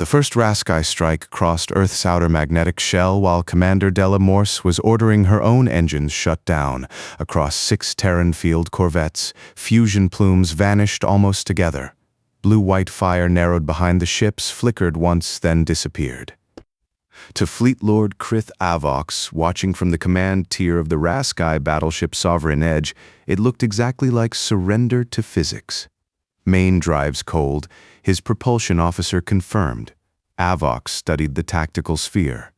The first Rascai strike crossed Earth's outer magnetic shell while Commander Della Morse was ordering her own engines shut down. Across 6 Terran field corvettes, fusion plumes vanished almost together. Blue-white fire narrowed behind the ships, flickered once, then disappeared. To Fleet Lord Krith Avox, watching from the command tier of the Rascai battleship Sovereign Edge, it looked exactly like surrender to physics. Main drives cold, his propulsion officer confirmed. Avox studied the tactical sphere.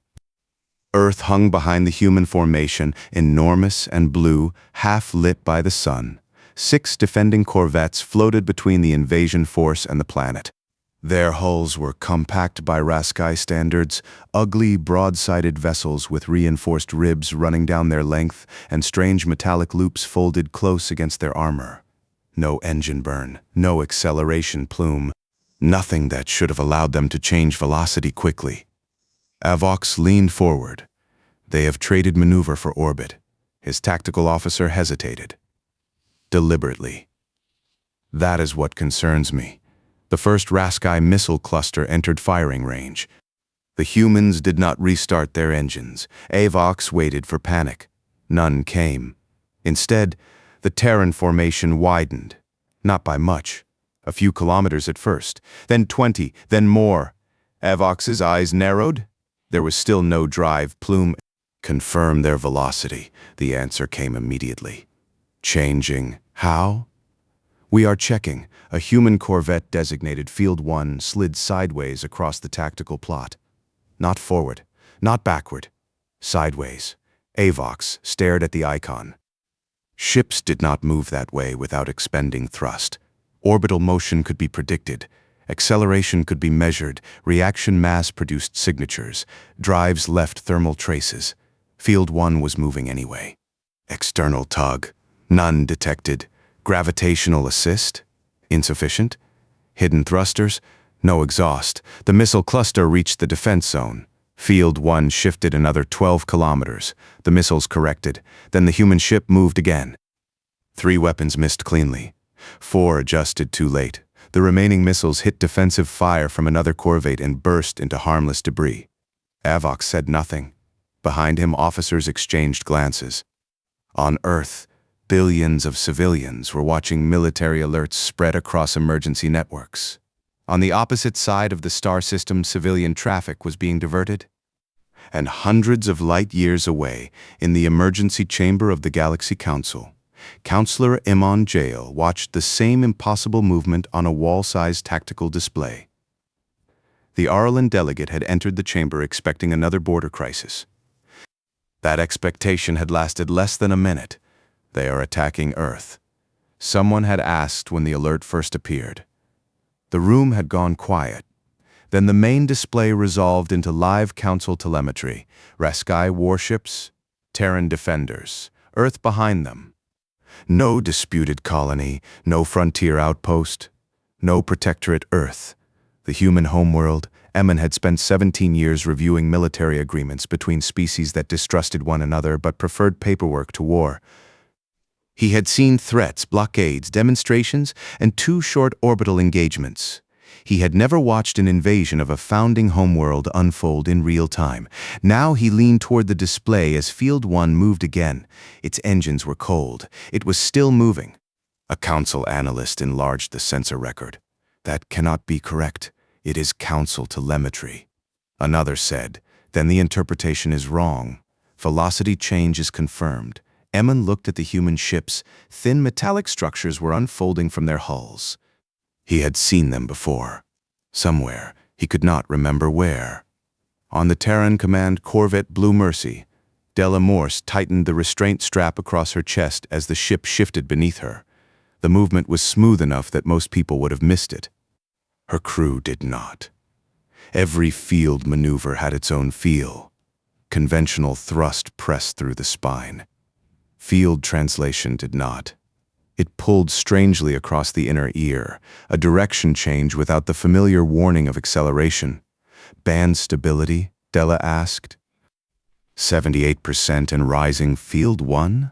Earth hung behind the human formation, enormous and blue, half lit by the sun. 6 defending corvettes floated between the invasion force and the planet. Their hulls were compact by Rascai standards, ugly, broad-sided vessels with reinforced ribs running down their length and strange metallic loops folded close against their armor. No engine burn, no acceleration plume, nothing that should have allowed them to change velocity quickly. Avox leaned forward. They have traded maneuver for orbit. His tactical officer hesitated. Deliberately. That is what concerns me. The first Rascai missile cluster entered firing range. The humans did not restart their engines. Avox waited for panic. None came. Instead, the Terran formation widened. Not by much. A few kilometers at first, then 20, then more. Avox's eyes narrowed. There was still no drive plume. Confirm their velocity. The answer came immediately. Changing. How? We are checking. A human corvette designated Field 1 slid sideways across the tactical plot. Not forward, not backward. Sideways. Avox stared at the icon. Ships did not move that way without expending thrust. Orbital motion could be predicted. Acceleration could be measured. Reaction mass produced signatures. Drives left thermal traces. Field 1 was moving anyway. External tug. None detected. Gravitational assist? Insufficient. Hidden thrusters? No exhaust. The missile cluster reached the defense zone. Field 1 shifted another 12 kilometers. The missiles corrected. Then the human ship moved again. 3 weapons missed cleanly. 4 adjusted too late. The remaining missiles hit defensive fire from another corvette and burst into harmless debris. Avox said nothing. Behind him, officers exchanged glances. On Earth, billions of civilians were watching military alerts spread across emergency networks. On the opposite side of the star system, civilian traffic was being diverted. And hundreds of light years away, in the emergency chamber of the Galaxy Council, Counselor Imon Jail watched the same impossible movement on a wall-sized tactical display. The Arlen delegate had entered the chamber expecting another border crisis. That expectation had lasted less than a minute. They are attacking Earth. Someone had asked when the alert first appeared. The room had gone quiet. Then the main display resolved into live council telemetry. Rascai warships, Terran defenders, Earth behind them. No disputed colony, no frontier outpost, no protectorate Earth. The human homeworld, Emin had spent 17 years reviewing military agreements between species that distrusted one another but preferred paperwork to war. He had seen threats, blockades, demonstrations, and 2 short orbital engagements. He had never watched an invasion of a founding homeworld unfold in real time. Now he leaned toward the display as Field 1 moved again. Its engines were cold. It was still moving. A council analyst enlarged the sensor record. That cannot be correct. It is council telemetry. Another said, then the interpretation is wrong. Velocity change is confirmed. Emin looked at the human ships. Thin metallic structures were unfolding from their hulls. He had seen them before. Somewhere, he could not remember where. On the Terran command corvette Blue Mercy, Della Morse tightened the restraint strap across her chest as the ship shifted beneath her. The movement was smooth enough that most people would have missed it. Her crew did not. Every field maneuver had its own feel. Conventional thrust pressed through the spine. Field translation did not. It pulled strangely across the inner ear, a direction change without the familiar warning of acceleration. Band stability? Della asked. 78% and rising. Field 1?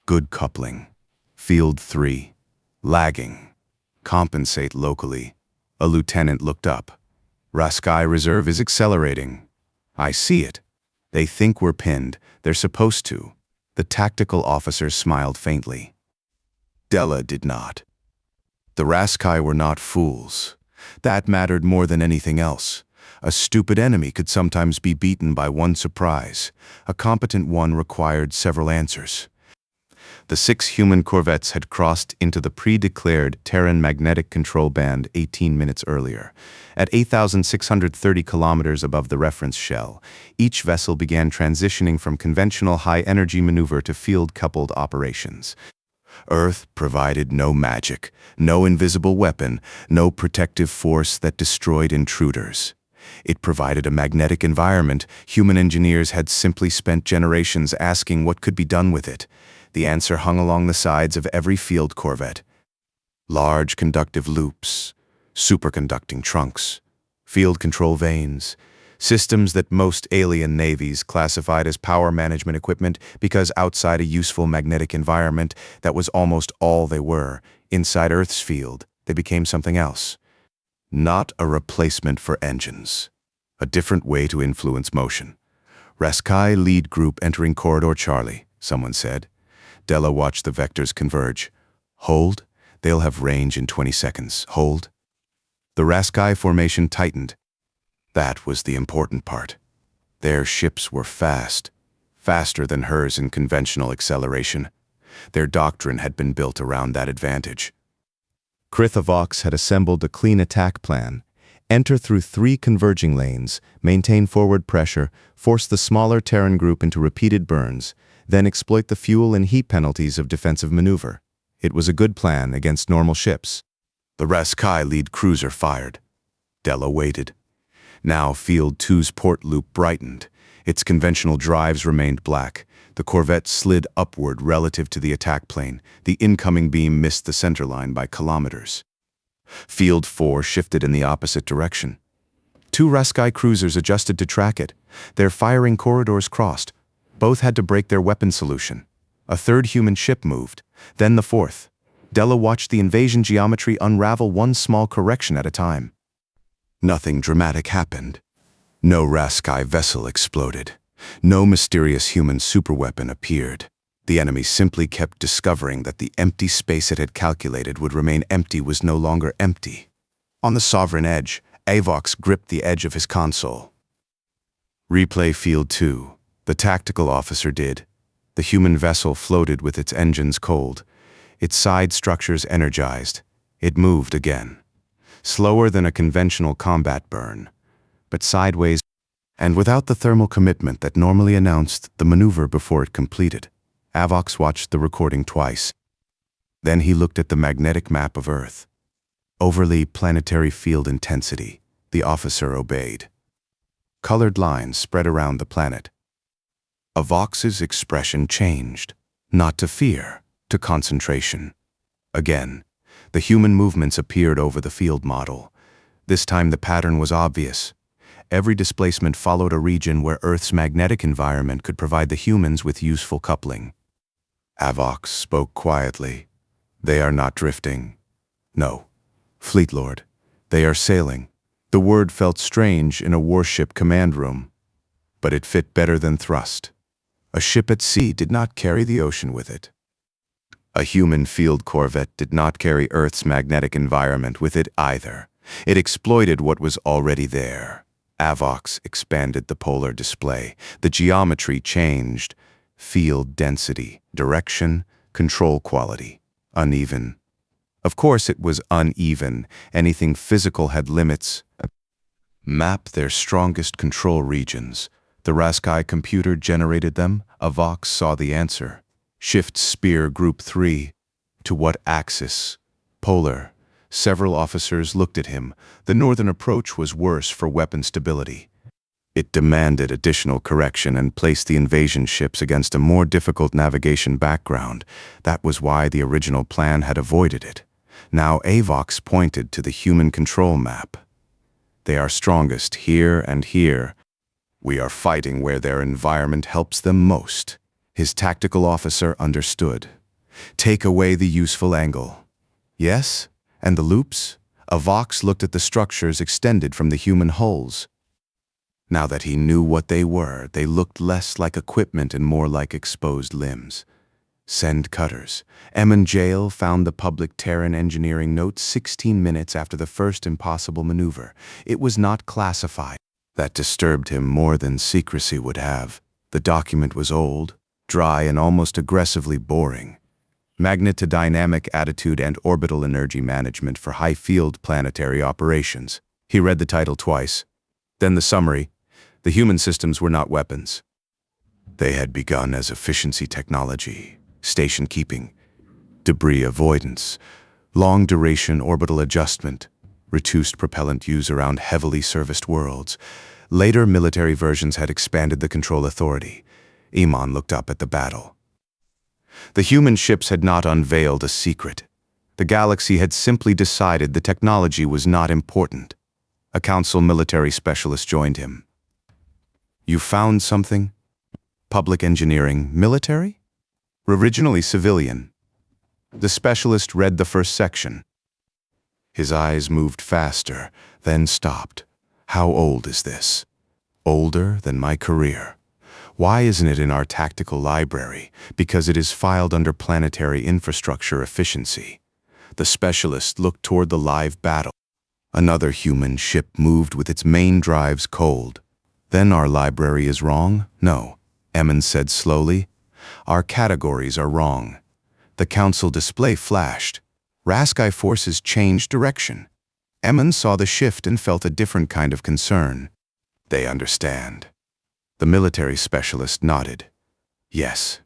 Good coupling. Field 3. Lagging. Compensate locally. A lieutenant looked up. Rascai Reserve is accelerating. I see it. They think we're pinned. They're supposed to. The tactical officer smiled faintly. Della did not. The Rascai were not fools. That mattered more than anything else. A stupid enemy could sometimes be beaten by one surprise. A competent one required several answers. The 6 human corvettes had crossed into the pre-declared Terran magnetic control band 18 minutes earlier. At 8,630 kilometers above the reference shell, each vessel began transitioning from conventional high-energy maneuver to field-coupled operations. Earth provided no magic, no invisible weapon, no protective force that destroyed intruders. It provided a magnetic environment. Human engineers had simply spent generations asking what could be done with it. The answer hung along the sides of every field corvette. Large conductive loops, superconducting trunks, field control vanes, systems that most alien navies classified as power management equipment because outside a useful magnetic environment, that was almost all they were. Inside Earth's field, they became something else. Not a replacement for engines. A different way to influence motion. Rascai lead group entering Corridor Charlie, someone said. Della watched the vectors converge. Hold. They'll have range in 20 seconds. Hold. The Rascai formation tightened. That was the important part. Their ships were fast. Faster than hers in conventional acceleration. Their doctrine had been built around that advantage. Avox had assembled a clean attack plan. Enter through 3 converging lanes, maintain forward pressure, force the smaller Terran group into repeated burns, then exploit the fuel and heat penalties of defensive maneuver. It was a good plan against normal ships. The Rascai lead cruiser fired. Della waited. Now Field 2's port loop brightened. Its conventional drives remained black. The corvette slid upward relative to the attack plane. The incoming beam missed the centerline by kilometers. Field 4 shifted in the opposite direction. 2 Rascai cruisers adjusted to track it. Their firing corridors crossed. Both had to break their weapon solution. A 3rd human ship moved, then the 4th. Della watched the invasion geometry unravel one small correction at a time. Nothing dramatic happened. No Rascai vessel exploded. No mysterious human superweapon appeared. The enemy simply kept discovering that the empty space it had calculated would remain empty was no longer empty. On the sovereign edge, Avox gripped the edge of his console. Replay Field 2. The tactical officer did. The human vessel floated with its engines cold. Its side structures energized. It moved again. Slower than a conventional combat burn, but sideways, and without the thermal commitment that normally announced the maneuver before it completed. Avox watched the recording twice. Then he looked at the magnetic map of Earth. Overly planetary field intensity. The officer obeyed. Colored lines spread around the planet. Avox's expression changed, not to fear, to concentration. Again, the human movements appeared over the field model. This time the pattern was obvious. Every displacement followed a region where Earth's magnetic environment could provide the humans with useful coupling. Avox spoke quietly. They are not drifting. No, Fleet Lord, they are sailing. The word felt strange in a warship command room, but it fit better than thrust. A ship at sea did not carry the ocean with it. A human field corvette did not carry Earth's magnetic environment with it either. It exploited what was already there. Avox expanded the polar display. The geometry changed. Field density, direction, control quality, uneven. Of course it was uneven. Anything physical had limits. Map their strongest control regions. The Rascai computer generated them. Avox saw the answer. Shift Spear Group 3. To what axis? Polar. Several officers looked at him. The northern approach was worse for weapon stability. It demanded additional correction and placed the invasion ships against a more difficult navigation background. That was why the original plan had avoided it. Now Avox pointed to the human control map. They are strongest here and here. We are fighting where their environment helps them most. His tactical officer understood. Take away the useful angle. Yes? And the loops? Avox looked at the structures extended from the human hulls. Now that he knew what they were, they looked less like equipment and more like exposed limbs. Send cutters. Emin Jail found the public Terran engineering note 16 minutes after the first impossible maneuver. It was not classified. That disturbed him more than secrecy would have. The document was old, dry, and almost aggressively boring. Magnetodynamic attitude and orbital energy management for high-field planetary operations. He read the title twice. Then the summary. The human systems were not weapons. They had begun as efficiency technology, station keeping, debris avoidance, long-duration orbital adjustment, reduced propellant use around heavily serviced worlds. Later military versions had expanded the control authority. Iman looked up at the battle. The human ships had not unveiled a secret. The galaxy had simply decided the technology was not important. A council military specialist joined him. You found something? Public engineering, military? Originally civilian. The specialist read the first section. His eyes moved faster, then stopped. How old is this? Older than my career. Why isn't it in our tactical library? Because it is filed under planetary infrastructure efficiency. The specialist looked toward the live battle. Another human ship moved with its main drives cold. Then our library is wrong? No, Emin said slowly. Our categories are wrong. The council display flashed. Rascai forces changed direction. Emin saw the shift and felt a different kind of concern. They understand. The military specialist nodded. Yes,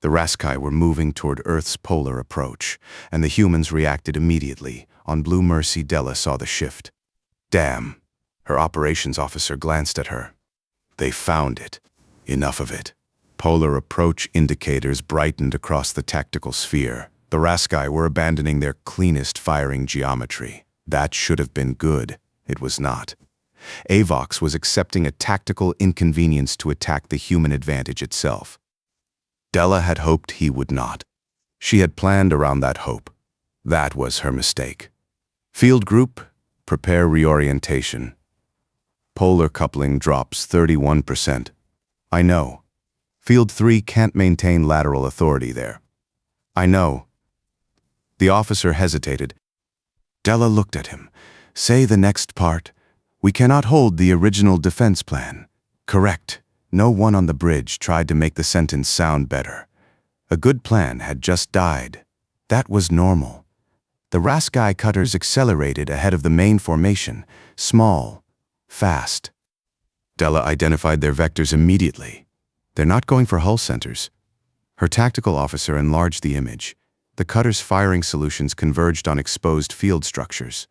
the Rascai were moving toward Earth's polar approach, and the humans reacted immediately. On Blue Mercy, Della saw the shift. Damn. Her operations officer glanced at her. They found it. Enough of it. Polar approach indicators brightened across the tactical sphere. The Rascai were abandoning their cleanest firing geometry. That should have been good. It was not. Avox was accepting a tactical inconvenience to attack the human advantage itself. Della had hoped he would not. She had planned around that hope. That was her mistake. Field group, prepare reorientation. Polar coupling drops 31%. I know. Field 3 can't maintain lateral authority there. I know. The officer hesitated. Della looked at him. Say the next part. We cannot hold the original defense plan. Correct. No one on the bridge tried to make the sentence sound better. A good plan had just died. That was normal. The Rascai cutters accelerated ahead of the main formation. Small. Fast. Della identified their vectors immediately. They're not going for hull centers. Her tactical officer enlarged the image. The cutter's firing solutions converged on exposed field structures.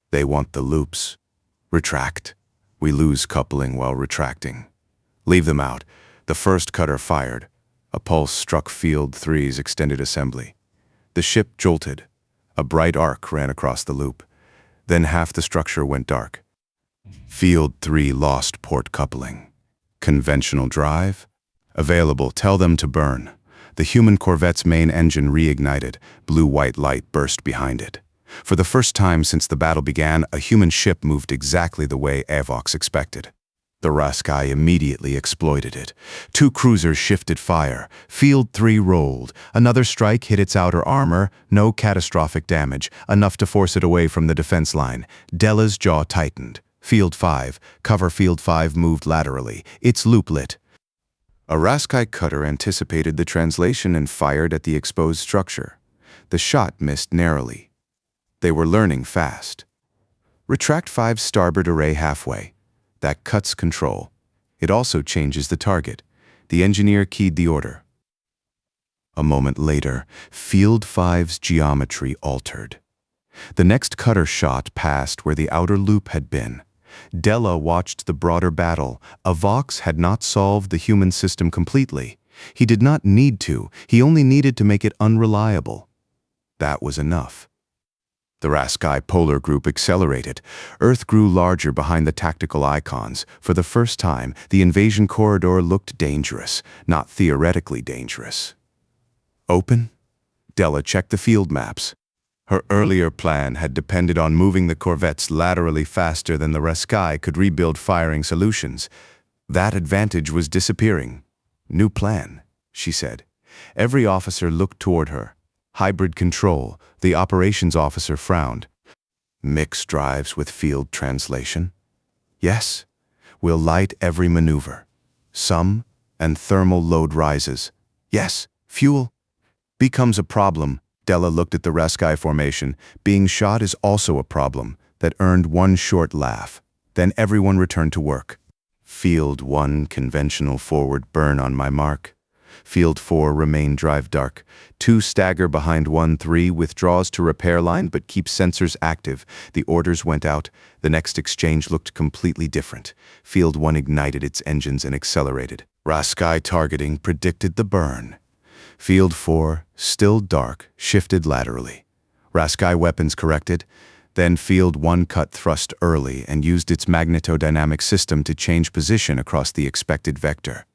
They want the loops. Retract. We lose coupling while retracting. Leave them out. The first cutter fired. A pulse struck Field 3's extended assembly. The ship jolted. A bright arc ran across the loop. Then half the structure went dark. Field 3 lost port coupling. Conventional drive? Available. Tell them to burn. The human corvette's main engine reignited. Blue-white light burst behind it. For the first time since the battle began, a human ship moved exactly the way Avox expected. The Rascai immediately exploited it. 2 cruisers shifted fire. Field 3 rolled. Another strike hit its outer armor. No catastrophic damage, enough to force it away from the defense line. Della's jaw tightened. Field 5. Cover Field 5 moved laterally. Its loop lit. A Rascai cutter anticipated the translation and fired at the exposed structure. The shot missed narrowly. They were learning fast. Retract 5 starboard array halfway. That cuts control. It also changes the target. The engineer keyed the order. A moment later, Field 5's geometry altered. The next cutter shot passed where the outer loop had been. Della watched the broader battle. Avox had not solved the human system completely. He did not need to. He only needed to make it unreliable. That was enough. The Rascai polar group accelerated. Earth grew larger behind the tactical icons. For the first time, the invasion corridor looked dangerous, not theoretically dangerous. Open? Della checked the field maps. Her earlier plan had depended on moving the corvettes laterally faster than the Rascai could rebuild firing solutions. That advantage was disappearing. "New plan," she said. Every officer looked toward her. "Hybrid control," the operations officer frowned. "Mixed drives with field translation?" "Yes. We'll light every maneuver. Some, and thermal load rises." "Yes. Fuel becomes a problem." Della looked at the Rascai formation. Being shot is also a problem. That earned one short laugh. Then everyone returned to work. Field 1, conventional forward burn on my mark. Field 4, remain drive dark. 2 stagger behind 1-3, withdraws to repair line but keeps sensors active. The orders went out. The next exchange looked completely different. Field 1 ignited its engines and accelerated. Rascai targeting predicted the burn. Field 4, still dark, shifted laterally. Rascai weapons corrected. Then Field 1 cut thrust early and used its magnetodynamic system to change position across the expected vector.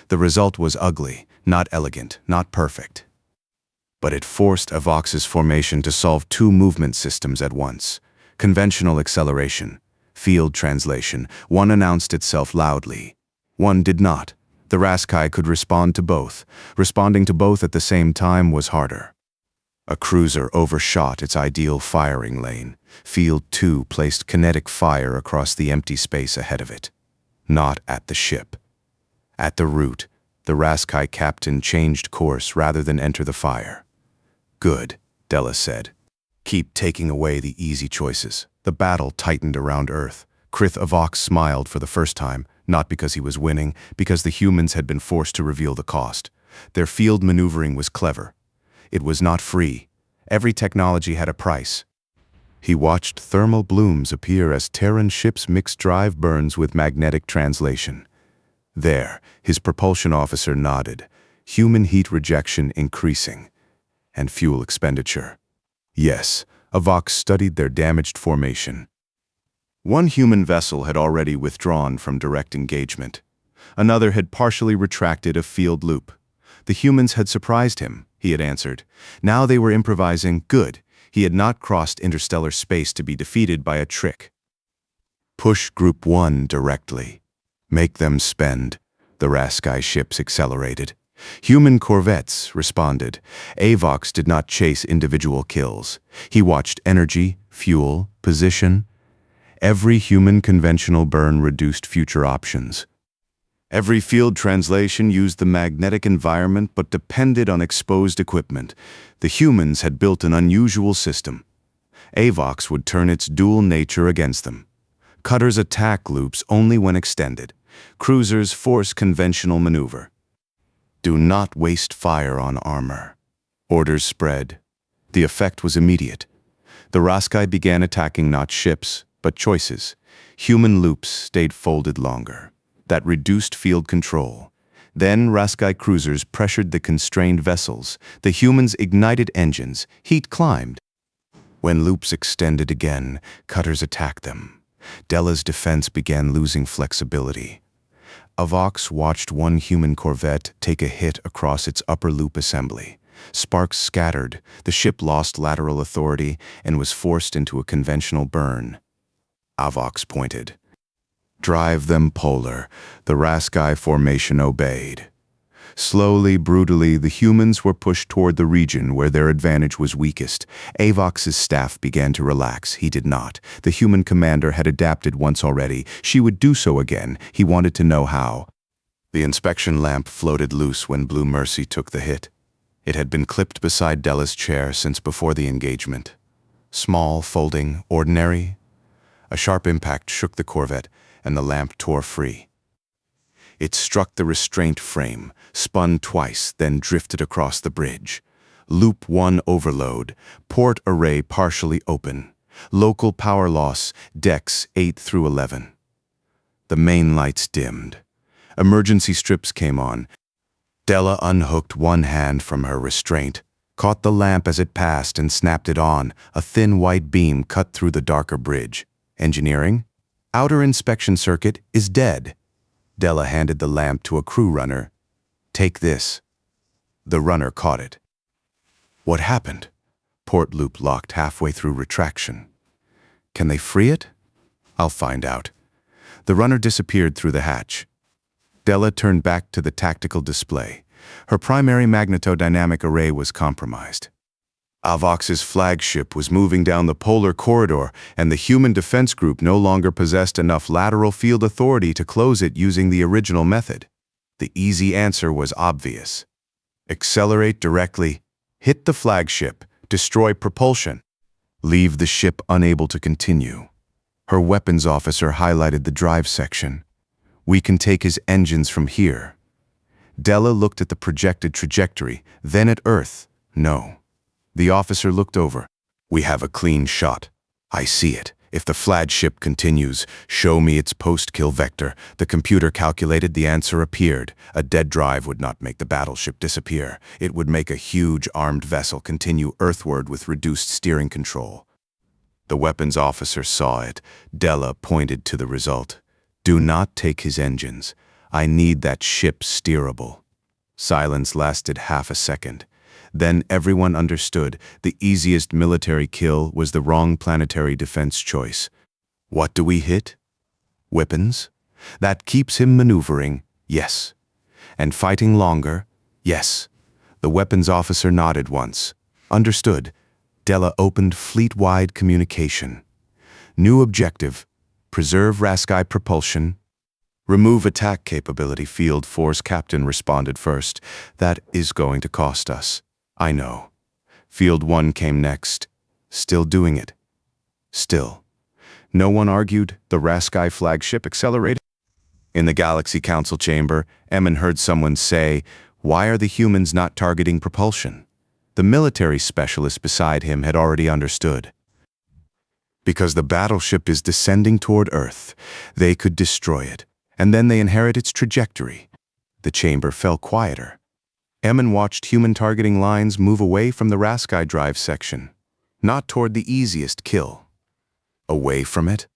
The result was ugly, not elegant, not perfect. But it forced Avox's formation to solve 2 movement systems at once. Conventional acceleration, field translation. One announced itself loudly. One did not. The Rascai could respond to both. Responding to both at the same time was harder. A cruiser overshot its ideal firing lane. Field 2 placed kinetic fire across the empty space ahead of it. Not at the ship. At the route, the Rascai captain changed course rather than enter the fire. "Good," Della said. "Keep taking away the easy choices." The battle tightened around Earth. Krith Avox smiled for the first time, not because he was winning, because the humans had been forced to reveal the cost. Their field maneuvering was clever. It was not free. Every technology had a price. He watched thermal blooms appear as Terran ships mixed drive burns with magnetic translation. There, his propulsion officer nodded, human heat rejection increasing. And fuel expenditure. Yes, Avox studied their damaged formation. One human vessel had already withdrawn from direct engagement. Another had partially retracted a field loop. The humans had surprised him, he had answered. Now they were improvising. Good. He had not crossed interstellar space to be defeated by a trick. "Push Group 1 directly. Make them spend." The Rascai ships accelerated. Human corvettes responded. Avox did not chase individual kills. He watched energy, fuel, position. Every human conventional burn reduced future options. Every field translation used the magnetic environment but depended on exposed equipment. The humans had built an unusual system. Avox would turn its dual nature against them. Cutters attack loops only when extended. Cruisers force conventional maneuver. "Do not waste fire on armor." Orders spread. The effect was immediate. The Rascai began attacking not ships, but choices. Human loops stayed folded longer. That reduced field control. Then Rascai cruisers pressured the constrained vessels. The humans ignited engines. Heat climbed. When loops extended again, cutters attacked them. Della's defense began losing flexibility. Avox watched one human corvette take a hit across its upper loop assembly. Sparks scattered, the ship lost lateral authority, and was forced into a conventional burn. Avox pointed. "Drive them polar." The Rascai formation obeyed. Slowly, brutally, the humans were pushed toward the region where their advantage was weakest. Avox's staff began to relax. He did not. The human commander had adapted once already. She would do so again. He wanted to know how. The inspection lamp floated loose when Blue Mercy took the hit. It had been clipped beside Della's chair since before the engagement. Small, folding, ordinary. A sharp impact shook the corvette, and the lamp tore free. It struck the restraint frame, spun twice, then drifted across the bridge. Loop 1 overload, port array partially open. Local power loss, decks 8 through 11. The main lights dimmed. Emergency strips came on. Della unhooked one hand from her restraint, caught the lamp as it passed and snapped it on. A thin white beam cut through the darker bridge. Engineering? Outer inspection circuit is dead. Della handed the lamp to a crew runner. "Take this." The runner caught it. What happened? support loop locked halfway through retraction. Can they free it? I'll find out. The runner disappeared through the hatch. Della turned back to the tactical display. Her primary magnetodynamic array was compromised. Avox's flagship was moving down the polar corridor, and the human defense group no longer possessed enough lateral field authority to close it using the original method. The easy answer was obvious. Accelerate directly, hit the flagship, destroy propulsion. Leave the ship unable to continue. Her weapons officer highlighted the drive section. We can take his engines from here. Della looked at the projected trajectory, then at Earth. No. The officer looked over. We have a clean shot. I see it. If the flagship continues, show me its post-kill vector. The computer calculated. The answer appeared. A dead drive would not make the battleship disappear. It would make a huge armed vessel continue earthward with reduced steering control. The weapons officer saw it. Della pointed to the result. Do not take his engines. I need that ship steerable. Silence lasted half a second. Then everyone understood the easiest military kill was the wrong planetary defense choice. What do we hit? Weapons? That keeps him maneuvering, yes. And fighting longer, yes. The weapons officer nodded once. Understood. Della opened fleet-wide communication. New objective, preserve Rascai propulsion. Remove attack capability. Field Force Captain responded first. That is going to cost us. I know. Field 1 came next. Still doing it. Still. No one argued. The Rascai flagship accelerated. In the Galaxy Council chamber, Emin heard someone say, "Why are the humans not targeting propulsion?" The military specialist beside him had already understood. Because the battleship is descending toward Earth. They could destroy it, and then they inherit its trajectory. The chamber fell quieter. Emin watched human targeting lines move away from the Rascai drive section, not toward the easiest kill. Away from it?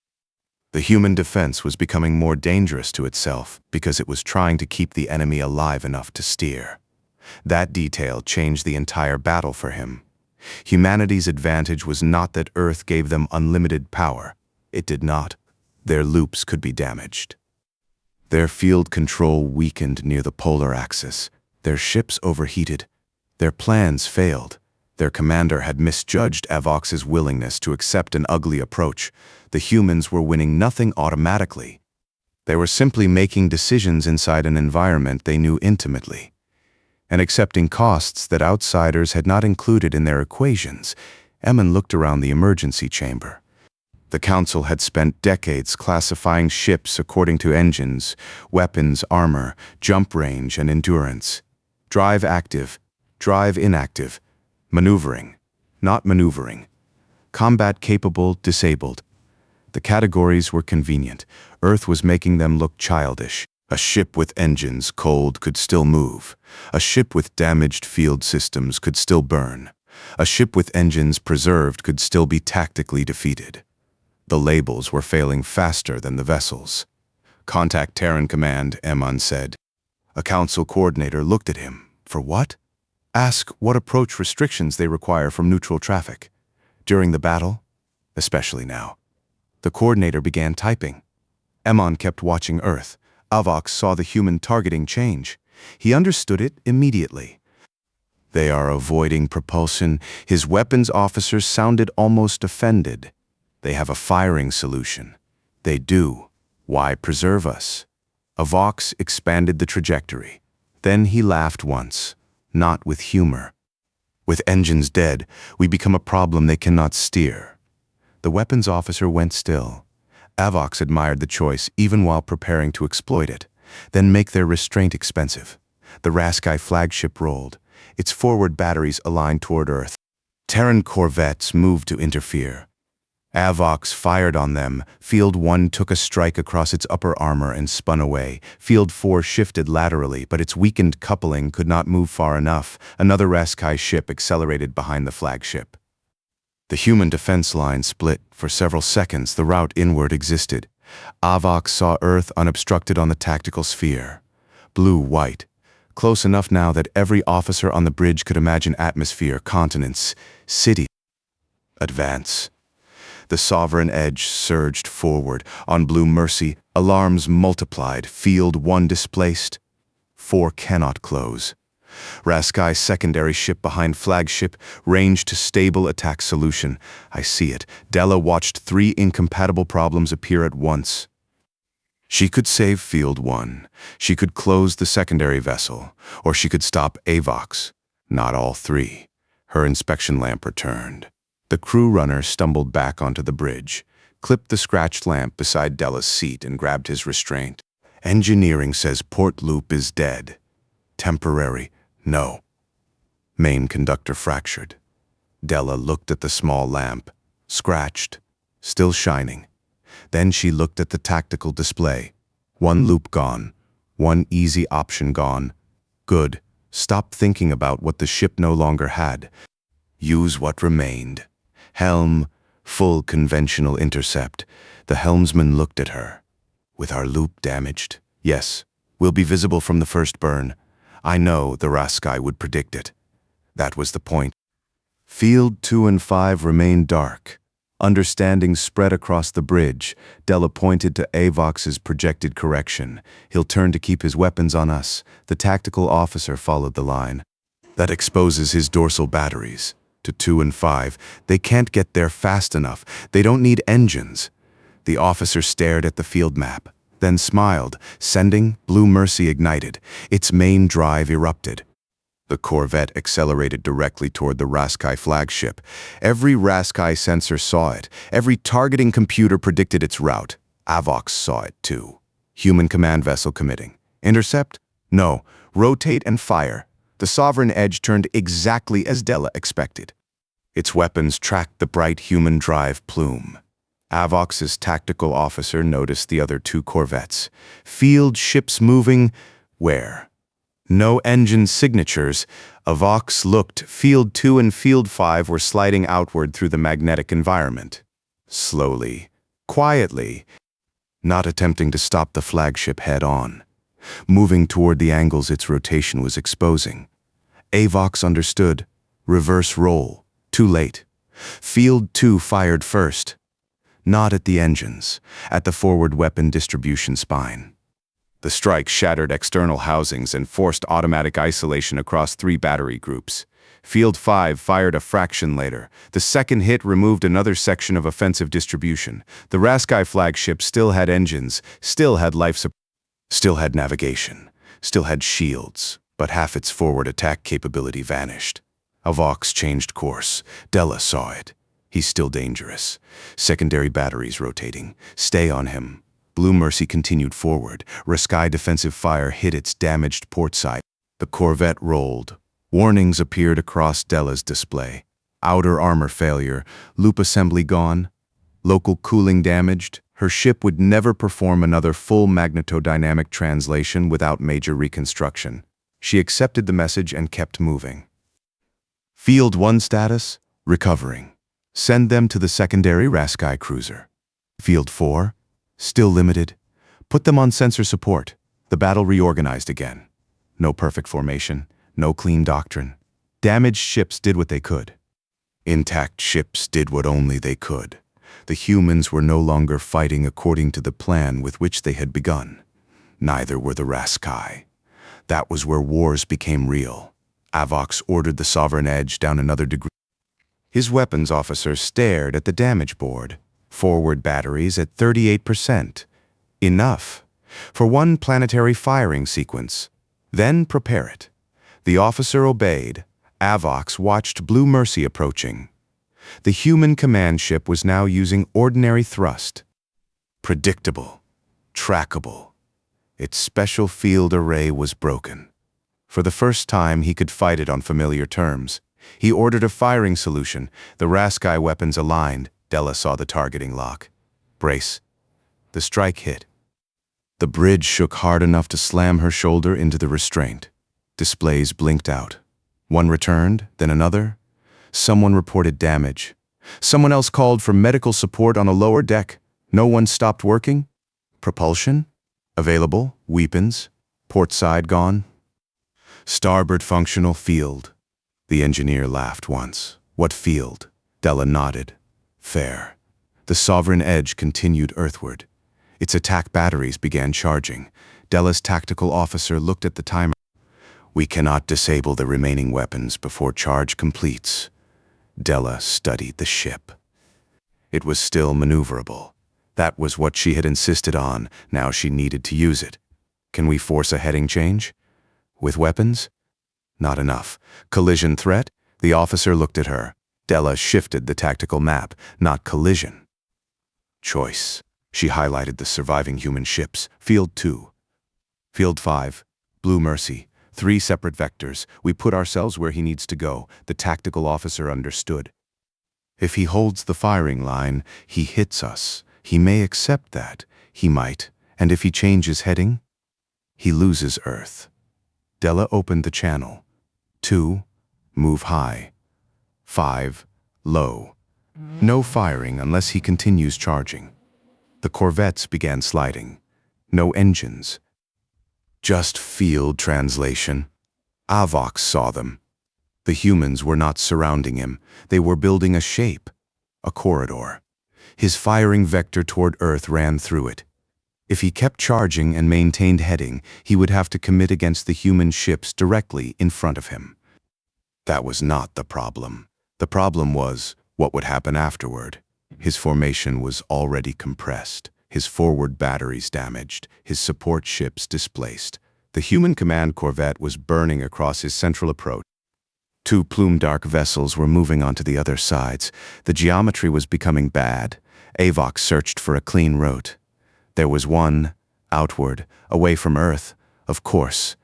The human defense was becoming more dangerous to itself because it was trying to keep the enemy alive enough to steer. That detail changed the entire battle for him. Humanity's advantage was not that Earth gave them unlimited power. It did not. Their loops could be damaged. Their field control weakened near the polar axis. Their ships overheated. Their plans failed. Their commander had misjudged Avox's willingness to accept an ugly approach. The humans were winning nothing automatically. They were simply making decisions inside an environment they knew intimately, and accepting costs that outsiders had not included in their equations. Emin looked around the emergency chamber. The Council had spent decades classifying ships according to engines, weapons, armor, jump range, and endurance. Drive active, drive inactive, maneuvering, not maneuvering, combat capable, disabled. The categories were convenient. Earth was making them look childish. A ship with engines cold could still move. A ship with damaged field systems could still burn. A ship with engines preserved could still be tactically defeated. The labels were failing faster than the vessels. Contact Terran Command, Emin said. A Council coordinator looked at him. For what? Ask what approach restrictions they require from neutral traffic. During the battle? Especially now. The coordinator began typing. Emin kept watching Earth. Avox saw the human targeting change. He understood it immediately. They are avoiding propulsion. His weapons officer sounded almost offended. They have a firing solution. They do. Why preserve us? Avox expanded the trajectory. Then he laughed once, not with humor. With engines dead, we become a problem they cannot steer. The weapons officer went still. Avox admired the choice even while preparing to exploit it, then make their restraint expensive. The Rascai flagship rolled, its forward batteries aligned toward Earth. Terran corvettes moved to interfere. Avox fired on them. Field 1 took a strike across its upper armor and spun away. Field 4 shifted laterally, but its weakened coupling could not move far enough. Another Rascai ship accelerated behind the flagship. The human defense line split. For several seconds, the route inward existed. Avox saw Earth unobstructed on the tactical sphere. Blue-white. Close enough now that every officer on the bridge could imagine atmosphere, continents, cities. Advance. The sovereign edge surged forward. On Blue Mercy, alarms multiplied. Field 1 displaced. 4 cannot close. Rascai secondary ship behind flagship, range to stable attack solution. I see it. Della watched 3 incompatible problems appear at once. She could save Field 1. She could close the secondary vessel. Or she could stop Avox. Not all 3. Her inspection lamp returned. The crew runner stumbled back onto the bridge, clipped the scratched lamp beside Della's seat and grabbed his restraint. Engineering says port loop is dead. Temporary, no. Main conductor fractured. Della looked at the small lamp, scratched, still shining. Then she looked at the tactical display. 1 loop gone, 1 easy option gone. Good. Stop thinking about what the ship no longer had. Use what remained. Helm, full conventional intercept. The helmsman looked at her. With our loop damaged? Yes, we'll be visible from the first burn. I know the Rascai would predict it. That was the point. Field 2 and 5 remained dark. Understanding spread across the bridge. Della pointed to Avox's projected correction. He'll turn to keep his weapons on us. The tactical officer followed the line. That exposes his dorsal batteries. To 2 and 5, they can't get there fast enough. They don't need engines. The officer stared at the field map, then smiled. Sending, Blue Mercy ignited. Its main drive erupted. The Corvette accelerated directly toward the Rascai flagship. Every Rascai sensor saw it. Every targeting computer predicted its route. Avox saw it too. Human command vessel committing. Intercept? No. Rotate and fire. The Sovereign Edge turned exactly as Della expected. Its weapons tracked the bright human drive plume. Avox's tactical officer noticed the other 2 corvettes. Field ships moving where? No engine signatures. Avox looked. Field 2 and Field 5 were sliding outward through the magnetic environment. Slowly, quietly, not attempting to stop the flagship head-on. Moving toward the angles its rotation was exposing. Avox understood. Reverse roll. Too late. Field 2 fired first. Not at the engines, at the forward weapon distribution spine. The strike shattered external housings and forced automatic isolation across 3 battery groups. Field 5 fired a fraction later. The second hit removed another section of offensive distribution. The Rascai flagship still had engines, still had life support, still had navigation, still had shields, but half its forward attack capability vanished. Avox changed course. Della saw it. He's still dangerous. Secondary batteries rotating. Stay on him. Blue Mercy continued forward. Rascai defensive fire hit its damaged port side. The Corvette rolled. Warnings appeared across Della's display. Outer armor failure. Loop assembly gone. Local cooling damaged. Her ship would never perform another full magnetodynamic translation without major reconstruction. She accepted the message and kept moving. Field 1 status, recovering. Send them to the secondary Rascai cruiser. Field 4, still limited. Put them on sensor support. The battle reorganized again. No perfect formation, no clean doctrine. Damaged ships did what they could. Intact ships did what only they could. The humans were no longer fighting according to the plan with which they had begun. Neither were the Rascai. That was where wars became real. Avox ordered the Sovereign Edge down another degree. His weapons officer stared at the damage board. Forward batteries at 38%. Enough for 1 planetary firing sequence. Then prepare it. The officer obeyed. Avox watched Blue Mercy approaching. The human command ship was now using ordinary thrust. Predictable. Trackable. Its special field array was broken. For the first time, he could fight it on familiar terms. He ordered a firing solution. The Rascai weapons aligned. Della saw the targeting lock. Brace. The strike hit. The bridge shook hard enough to slam her shoulder into the restraint. Displays blinked out. One returned, then another. Someone reported damage. Someone else called for medical support on a lower deck. No one stopped working. Propulsion? Available. Weapons. Port side gone. Starboard functional field. The engineer laughed once. What field? Della nodded. Fair. The Sovereign Edge continued earthward. Its attack batteries began charging. Della's tactical officer looked at the timer. We cannot disable the remaining weapons before charge completes. Della studied the ship. It was still maneuverable. That was what she had insisted on. Now she needed to use it. Can we force a heading change? With weapons? Not enough. Collision threat? The officer looked at her. Della shifted the tactical map, not collision. Choice. She highlighted the surviving human ships. Field 2. Field 5. Blue Mercy. 3 separate vectors. We put ourselves where he needs to go. The tactical officer understood. If he holds the firing line, he hits us. He may accept that. He might. And if he changes heading, he loses Earth. Della opened the channel. 2. Move high. 5. Low. No firing unless he continues charging. The corvettes began sliding. No engines. Just field translation. Avox saw them. The humans were not surrounding him. They were building a shape, a corridor. His firing vector toward Earth ran through it. If he kept charging and maintained heading, he would have to commit against the human ships directly in front of him. That was not the problem. The problem was what would happen afterward. His formation was already compressed, his forward batteries damaged, his support ships displaced. The human command corvette was burning across his central approach. 2 plume-dark vessels were moving onto the other sides. The geometry was becoming bad. Avox searched for a clean route. There was one, outward, away from Earth. Of course.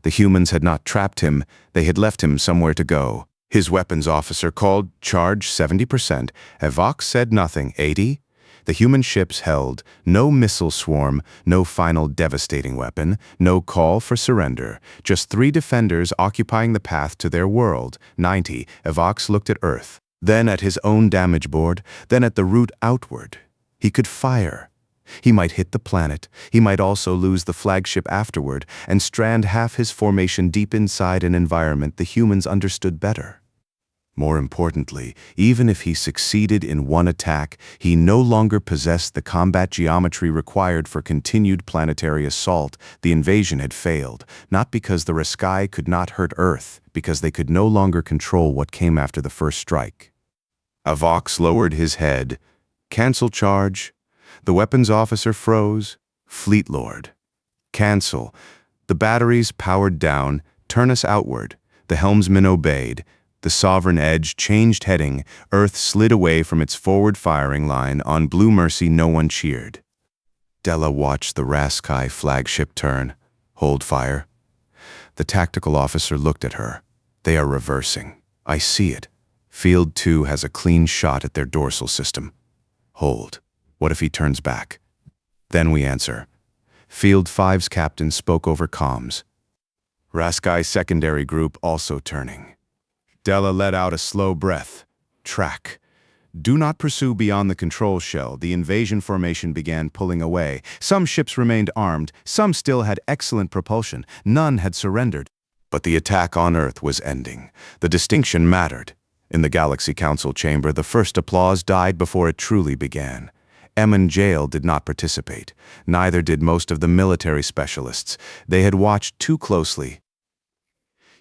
The humans had not trapped him. They had left him somewhere to go. His weapons officer called, charge 70%. Avox said nothing, 80? The human ships held. No missile swarm, no final devastating weapon, no call for surrender. Just 3 defenders occupying the path to their world, 90. Avox looked at Earth, then at his own damage board, then at the route outward. He could fire. He might hit the planet. He might also lose the flagship afterward and strand half his formation deep inside an environment the humans understood better. More importantly, even if he succeeded in one attack, he no longer possessed the combat geometry required for continued planetary assault. The invasion had failed, not because the Rascai could not hurt Earth, because they could no longer control what came after the first strike. Avox lowered his head. Cancel charge. The weapons officer froze. Fleet Lord. Cancel. The batteries powered down. Turn us outward. The helmsman obeyed. The Sovereign Edge changed heading. Earth slid away from its forward firing line. On Blue Mercy, no one cheered. Della watched the Rascai flagship turn. Hold fire. The tactical officer looked at her. They are reversing. I see it. Field 2 has a clean shot at their dorsal system. Hold. What if he turns back? Then we answer. Field 5's captain spoke over comms. Rascai secondary group also turning. Della let out a slow breath. Track. Do not pursue beyond the control shell. The invasion formation began pulling away. Some ships remained armed. Some still had excellent propulsion. None had surrendered. But the attack on Earth was ending. The distinction mattered. In the Galaxy Council chamber, the first applause died before it truly began. Emmon Jail did not participate. Neither did most of the military specialists. They had watched too closely.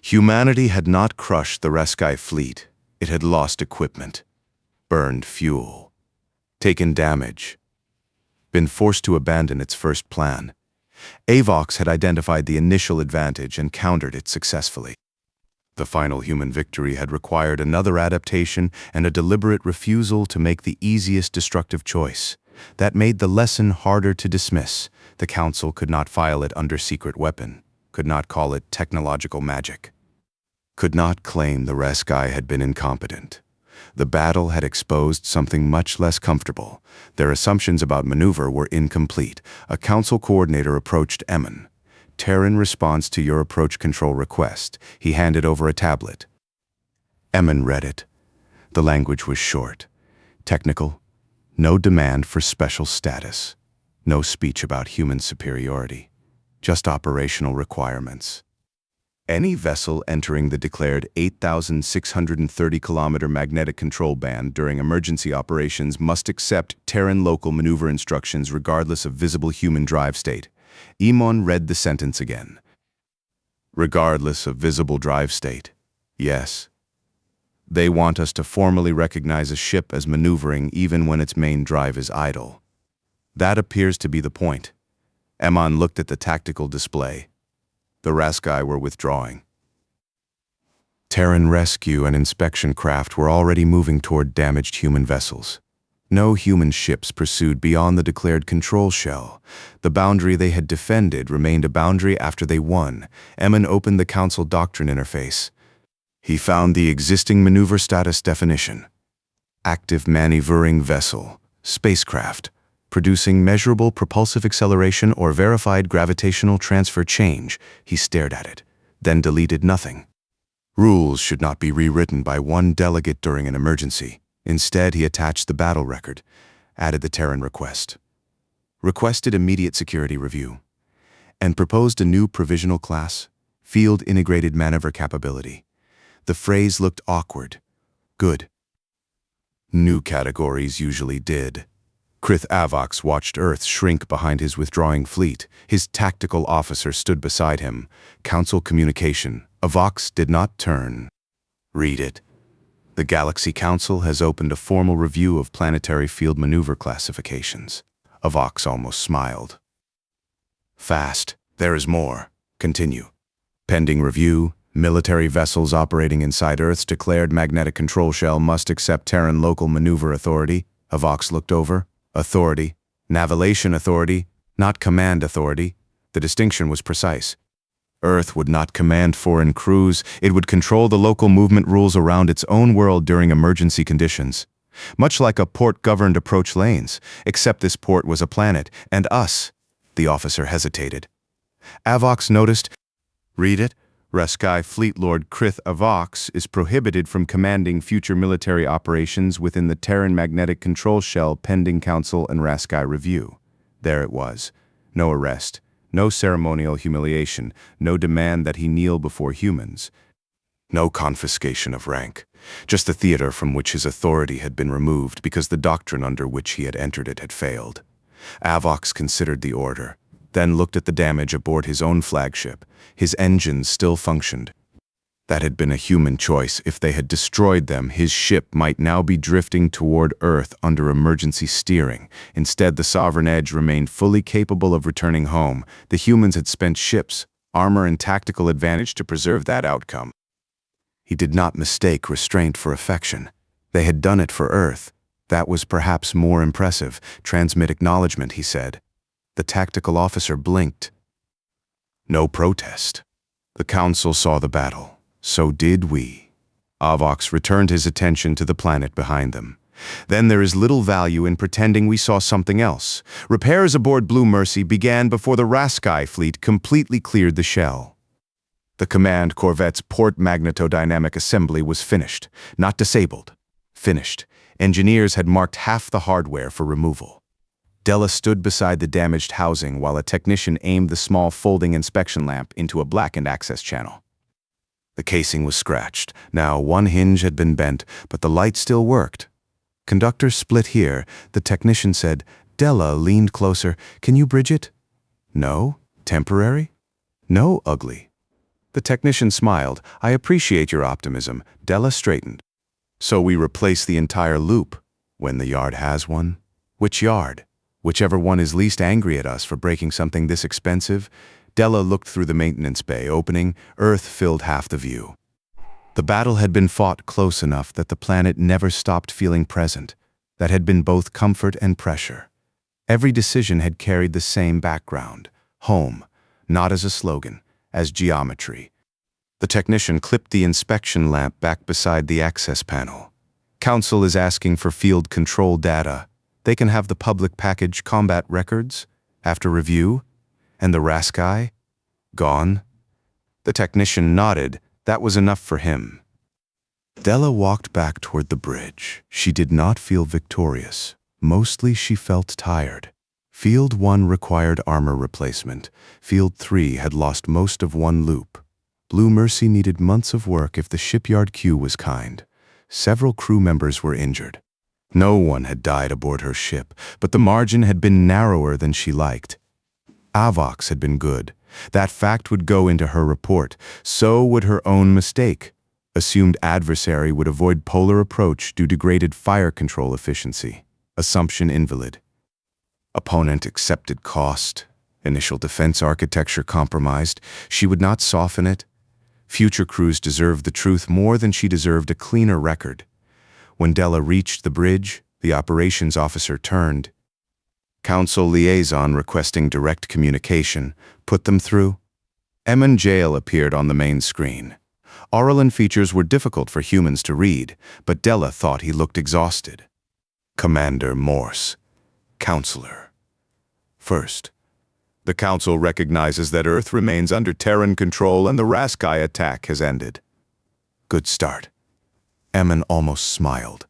Humanity had not crushed the Rascai fleet. It had lost equipment, burned fuel, taken damage, been forced to abandon its first plan. Avox had identified the initial advantage and countered it successfully. The final human victory had required another adaptation and a deliberate refusal to make the easiest destructive choice. That made the lesson harder to dismiss. The Council could not file it under secret weapon, could not call it technological magic, could not claim the Rascai had been incompetent. The battle had exposed something much less comfortable. Their assumptions about maneuver were incomplete. A council coordinator approached Emmon. Terran response to your approach control request. He handed over a tablet. Emmon read it. The language was short, technical, no demand for special status, no speech about human superiority, just operational requirements. Any vessel entering the declared 8,630-kilometer magnetic control band during emergency operations must accept Terran local maneuver instructions regardless of visible human drive state. Emon read the sentence again. Regardless of visible drive state. Yes. They want us to formally recognize a ship as maneuvering even when its main drive is idle. That appears to be the point. Emon looked at the tactical display. The Rascai were withdrawing. Terran rescue and inspection craft were already moving toward damaged human vessels. No human ships pursued beyond the declared control shell. The boundary they had defended remained a boundary after they won. Emon opened the Council Doctrine interface. He found the existing maneuver status definition. Active maneuvering vessel, spacecraft, producing measurable propulsive acceleration or verified gravitational transfer change. He stared at it, then deleted nothing. Rules should not be rewritten by one delegate during an emergency. Instead, he attached the battle record, added the Terran request, requested immediate security review, and proposed a new provisional class, field integrated maneuver capability. The phrase looked awkward. Good. New categories usually did. Krith Avox watched Earth shrink behind his withdrawing fleet. His tactical officer stood beside him. Council communication. Avox did not turn. Read it. The Galaxy Council has opened a formal review of planetary field maneuver classifications. Avox almost smiled. Fast. There is more. Continue. Pending review. Military vessels operating inside Earth's declared magnetic control shell must accept Terran local maneuver authority. Avox looked over. Authority. Navigation authority, not command authority. The distinction was precise. Earth would not command foreign crews. It would control the local movement rules around its own world during emergency conditions. Much like a port-governed approach lanes, except this port was a planet, and us. The officer hesitated. Avox noticed. Read it. Rascai Fleet Lord Krith Avox is prohibited from commanding future military operations within the Terran magnetic control shell pending Council and Rascai review. There it was. No arrest, no ceremonial humiliation, no demand that he kneel before humans. No confiscation of rank, just the theater from which his authority had been removed because the doctrine under which he had entered it had failed. Avox considered the order, then looked at the damage aboard his own flagship. His engines still functioned. That had been a human choice. If they had destroyed them, his ship might now be drifting toward Earth under emergency steering. Instead, the Sovereign Edge remained fully capable of returning home. The humans had spent ships, armor, and tactical advantage to preserve that outcome. He did not mistake restraint for affection. They had done it for Earth. That was perhaps more impressive. Transmit acknowledgement, he said. The tactical officer blinked. No protest. The Council saw the battle. So did we. Avox returned his attention to the planet behind them. Then there is little value in pretending we saw something else. Repairs aboard Blue Mercy began before the Rascai fleet completely cleared the shell. The command corvette's port magnetodynamic assembly was finished, not disabled. Finished. Engineers had marked half the hardware for removal. Della stood beside the damaged housing while a technician aimed the small folding inspection lamp into a blackened access channel. The casing was scratched. Now one hinge had been bent, but the light still worked. Conductor split here. The technician said. Della leaned closer. Can you bridge it? No? Temporary? No, ugly. The technician smiled. I appreciate your optimism. Della straightened. So we replace the entire loop, when the yard has one? Which yard? Whichever one is least angry at us for breaking something this expensive. Della looked through the maintenance bay opening. Earth filled half the view. The battle had been fought close enough that the planet never stopped feeling present. That had been both comfort and pressure. Every decision had carried the same background. Home, not as a slogan, as geometry. The technician clipped the inspection lamp back beside the access panel. Council is asking for field control data. They can have the public package combat records, after review, and the Rascai? Gone? The technician nodded. That was enough for him. Della walked back toward the bridge. She did not feel victorious. Mostly she felt tired. Field 1 required armor replacement. Field 3 had lost most of one loop. Blue Mercy needed months of work if the shipyard queue was kind. Several crew members were injured. No one had died aboard her ship, but the margin had been narrower than she liked. Avox had been good. That fact would go into her report. So would her own mistake. Assumed adversary would avoid polar approach due to degraded fire control efficiency. Assumption invalid. Opponent accepted cost. Initial defense architecture compromised. She would not soften it. Future crews deserved the truth more than she deserved a cleaner record. When Della reached the bridge, the operations officer turned. Council liaison requesting direct communication. Put them through. Emin Jail appeared on the main screen. Aurelin features were difficult for humans to read, but Della thought he looked exhausted. Commander Morse. Counselor. First, the Council recognizes that Earth remains under Terran control and the Rascai attack has ended. Good start. Emin almost smiled.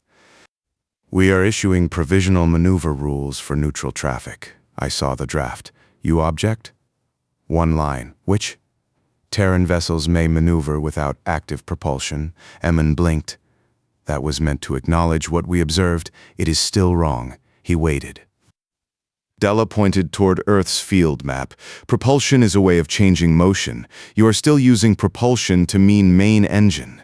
We are issuing provisional maneuver rules for neutral traffic. I saw the draft. You object? One line. Which? Terran vessels may maneuver without active propulsion. Emin blinked. That was meant to acknowledge what we observed. It is still wrong. He waited. Della pointed toward Earth's field map. Propulsion is a way of changing motion. You are still using propulsion to mean main engine.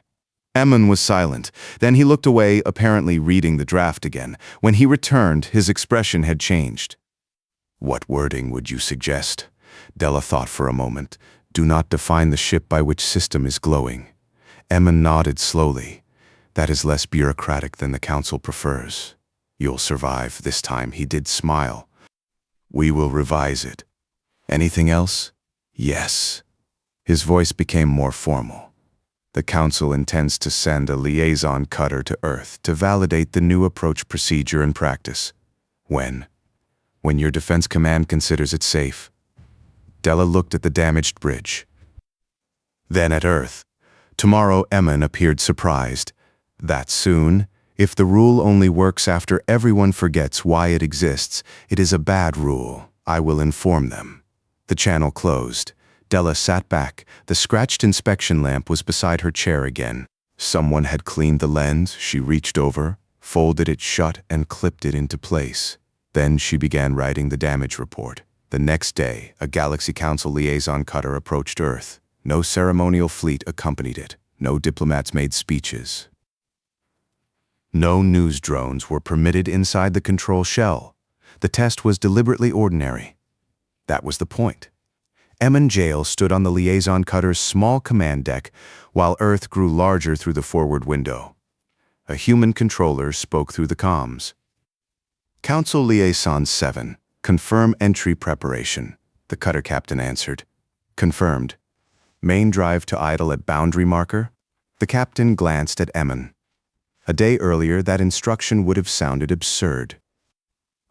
Emin was silent. Then he looked away, apparently reading the draft again. When he returned, his expression had changed. What wording would you suggest? Della thought for a moment. Do not define the ship by which system is glowing. Emin nodded slowly. That is less bureaucratic than the Council prefers. You'll survive. This time he did smile. We will revise it. Anything else? Yes. His voice became more formal. The Council intends to send a liaison cutter to Earth to validate the new approach procedure and practice. When? When your defense command considers it safe. Della looked at the damaged bridge. Then at Earth. Tomorrow Emin appeared surprised. That soon? If the rule only works after everyone forgets why it exists, it is a bad rule. I will inform them. The channel closed. Della sat back. The scratched inspection lamp was beside her chair again. Someone had cleaned the lens. She reached over, folded it shut, and clipped it into place. Then she began writing the damage report. The next day, a Galaxy Council liaison cutter approached Earth. No ceremonial fleet accompanied it. No diplomats made speeches. No news drones were permitted inside the control shell. The test was deliberately ordinary. That was the point. Emin Jail stood on the liaison cutter's small command deck while Earth grew larger through the forward window. A human controller spoke through the comms. Council Liaison 7, confirm entry preparation, the cutter captain answered. Confirmed. Main drive to idle at boundary marker? The captain glanced at Emin. A day earlier, that instruction would have sounded absurd.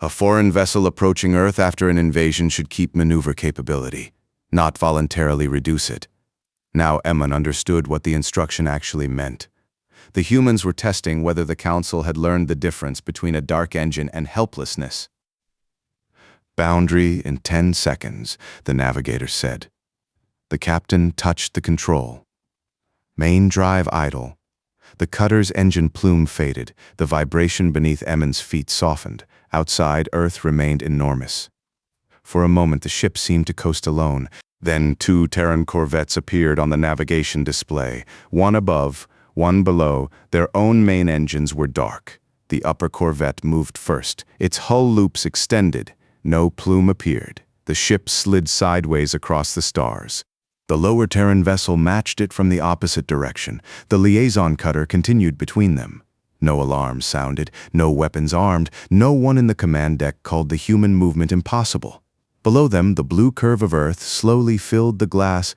A foreign vessel approaching Earth after an invasion should keep maneuver capability, not voluntarily reduce it. Now Emin understood what the instruction actually meant. The humans were testing whether the Council had learned the difference between a dark engine and helplessness. Boundary in 10 seconds, the navigator said. The captain touched the control. Main drive idle. The cutter's engine plume faded. The vibration beneath Emin's feet softened. Outside, Earth remained enormous. For a moment, the ship seemed to coast alone. Then 2 Terran corvettes appeared on the navigation display, one above, one below. Their own main engines were dark. The upper corvette moved first. Its hull loops extended. No plume appeared. The ship slid sideways across the stars. The lower Terran vessel matched it from the opposite direction. The liaison cutter continued between them. No alarms sounded, no weapons armed, no one in the command deck called the human movement impossible. Below them, the blue curve of Earth slowly filled the glass.